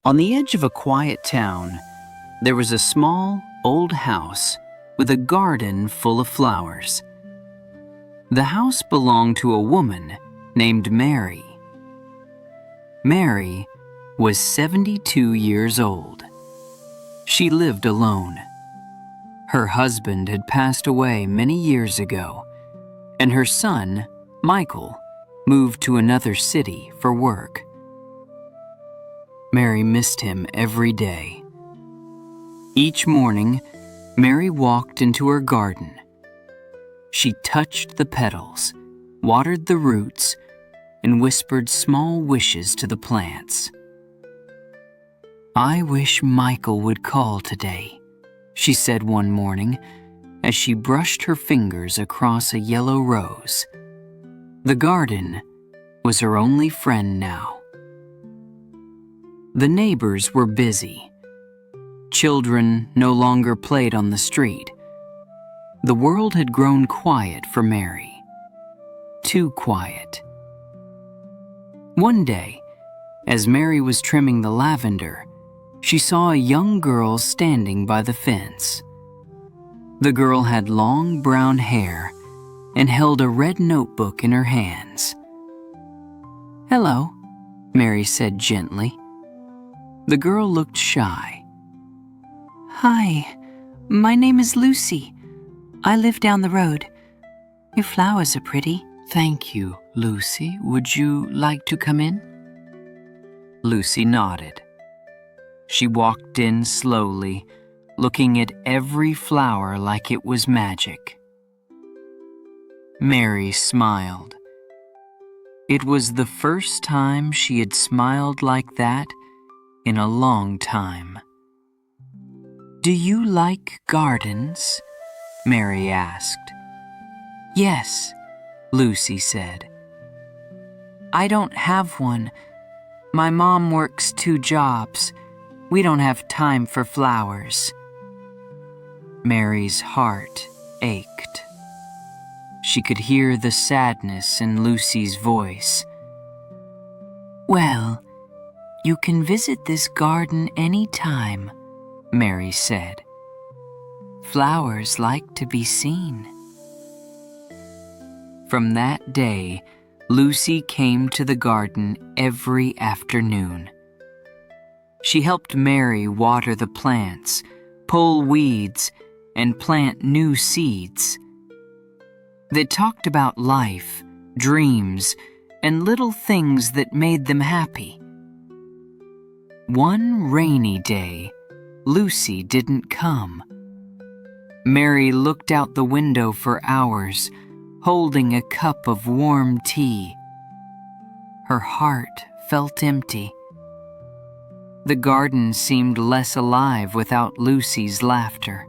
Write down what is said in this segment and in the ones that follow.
On the edge of a quiet town, there was a small, old house with a garden full of flowers. The house belonged to a woman named Mary. Mary was 72 years old. She lived alone. Her husband had passed away many years ago, and her son, Michael, moved to another city for work. Mary missed him every day. Each morning, Mary walked into her garden. She touched the petals, watered the roots, and whispered small wishes to the plants. "I wish Michael would call today," she said one morning as she brushed her fingers across a yellow rose. The garden was her only friend now. The neighbors were busy. Children no longer played on the street. The world had grown quiet for Mary. Too quiet. One day, as Mary was trimming the lavender, she saw a young girl standing by the fence. The girl had long brown hair and held a red notebook in her hands. "Hello," Mary said gently. The girl looked shy. "Hi, my name is Lucy. I live down the road. Your flowers are pretty." "Thank you, Lucy. Would you like to come in?" Lucy nodded. She walked in slowly, looking at every flower like it was magic. Mary smiled. It was the first time she had smiled like that in a long time. "Do you like gardens?" Mary asked. "Yes," Lucy said. "I don't have one. My mom works 2 jobs. We don't have time for flowers." Mary's heart ached. She could hear the sadness in Lucy's voice. "Well, you can visit this garden any time," Mary said. "Flowers like to be seen." From that day, Lucy came to the garden every afternoon. She helped Mary water the plants, pull weeds, and plant new seeds. They talked about life, dreams, and little things that made them happy. One rainy day, Lucy didn't come. Mary looked out the window for hours, holding a cup of warm tea. Her heart felt empty. The garden seemed less alive without Lucy's laughter.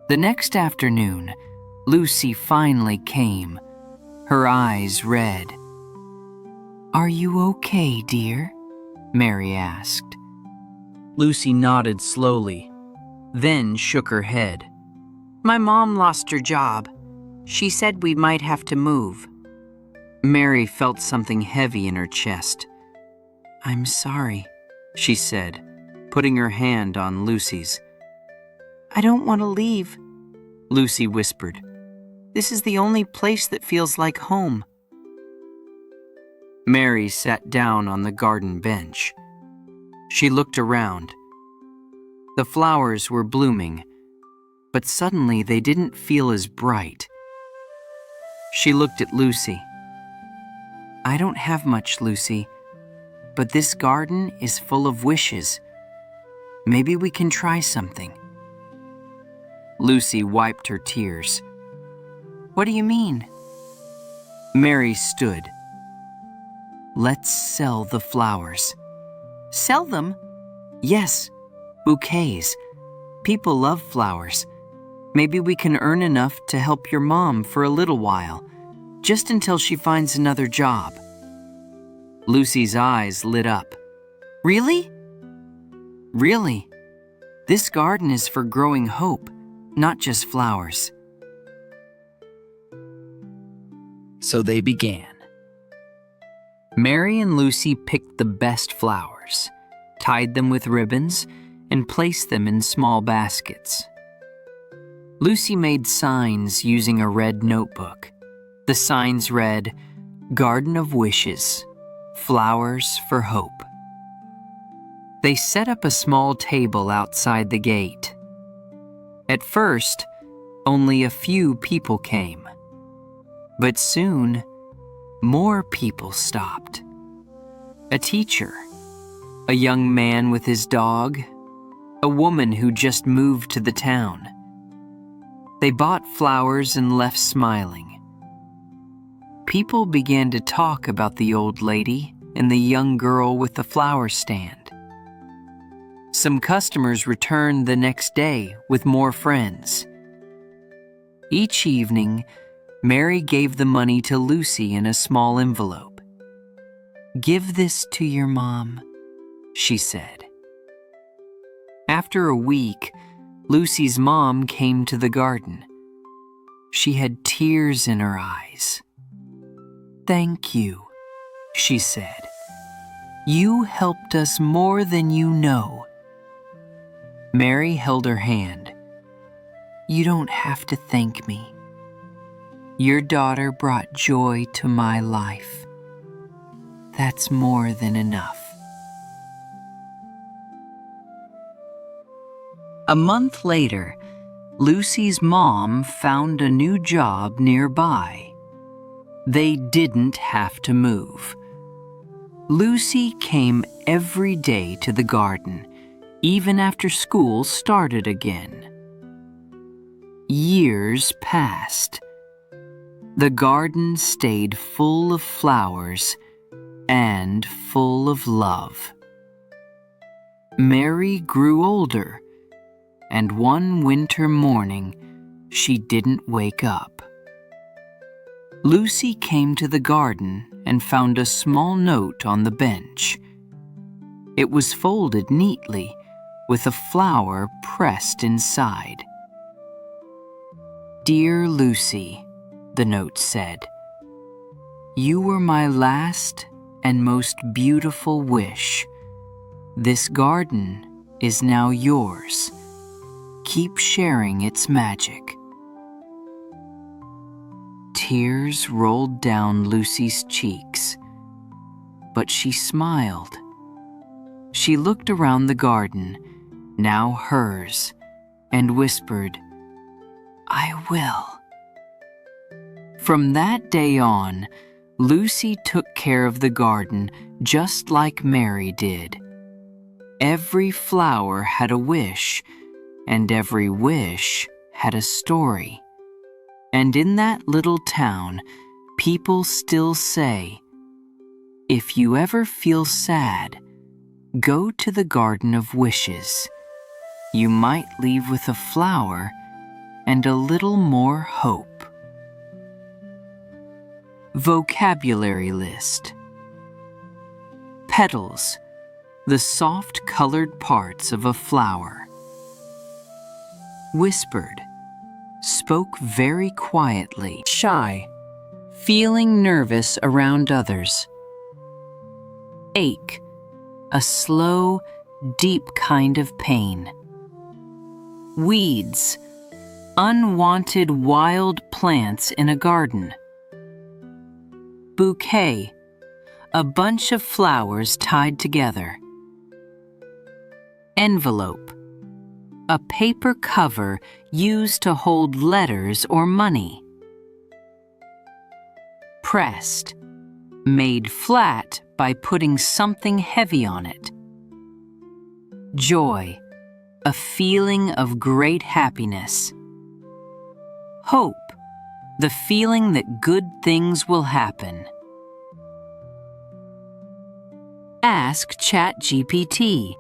The next afternoon, Lucy finally came, her eyes red. "Are you okay, dear?" Mary asked. Lucy nodded slowly, then shook her head. "My mom lost her job. She said we might have to move." Mary felt something heavy in her chest. "I'm sorry," she said, putting her hand on Lucy's. "I don't want to leave," Lucy whispered. "This is the only place that feels like home." Mary sat down on the garden bench. She looked around. The flowers were blooming, but suddenly they didn't feel as bright. She looked at Lucy. "I don't have much, Lucy, but this garden is full of wishes. Maybe we can try something." Lucy wiped her tears. "What do you mean?" Mary stood. "Let's sell the flowers." "Sell them?" "Yes, bouquets. People love flowers. Maybe we can earn enough to help your mom for a little while, just until she finds another job." Lucy's eyes lit up. "Really?" "Really. This garden is for growing hope, not just flowers." So they began. Mary and Lucy picked the best flowers, tied them with ribbons, and placed them in small baskets. Lucy made signs using a red notebook. The signs read, "Garden of Wishes, Flowers for Hope." They set up a small table outside the gate. At first, only a few people came. But soon, more people stopped. A teacher, a young man with his dog, a woman who just moved to the town. They bought flowers and left smiling. People began to talk about the old lady and the young girl with the flower stand. Some customers returned the next day with more friends. Each evening, Mary gave the money to Lucy in a small envelope. "Give this to your mom," she said. After a week, Lucy's mom came to the garden. She had tears in her eyes. "Thank you," she said. "You helped us more than you know." Mary held her hand. "You don't have to thank me. Your daughter brought joy to my life. That's more than enough." A month later, Lucy's mom found a new job nearby. They didn't have to move. Lucy came every day to the garden, even after school started again. Years passed. The garden stayed full of flowers and full of love. Mary grew older, and one winter morning, she didn't wake up. Lucy came to the garden and found a small note on the bench. It was folded neatly, with a flower pressed inside. "Dear Lucy," the note said, "you were my last and most beautiful wish. This garden is now yours. Keep sharing its magic." Tears rolled down Lucy's cheeks, but she smiled. She looked around the garden, now hers, and whispered, "I will." From that day on, Lucy took care of the garden just like Mary did. Every flower had a wish, and every wish had a story. And in that little town, people still say, "If you ever feel sad, go to the Garden of Wishes. You might leave with a flower and a little more hope." Vocabulary list. Petals, the soft colored parts of a flower. Whispered, spoke very quietly. Shy, feeling nervous around others. Ache, a slow, deep kind of pain. Weeds, unwanted wild plants in a garden. Bouquet, a bunch of flowers tied together. Envelope, a paper cover used to hold letters or money. Pressed, made flat by putting something heavy on it. Joy, a feeling of great happiness. Hope, the feeling that good things will happen. Ask ChatGPT.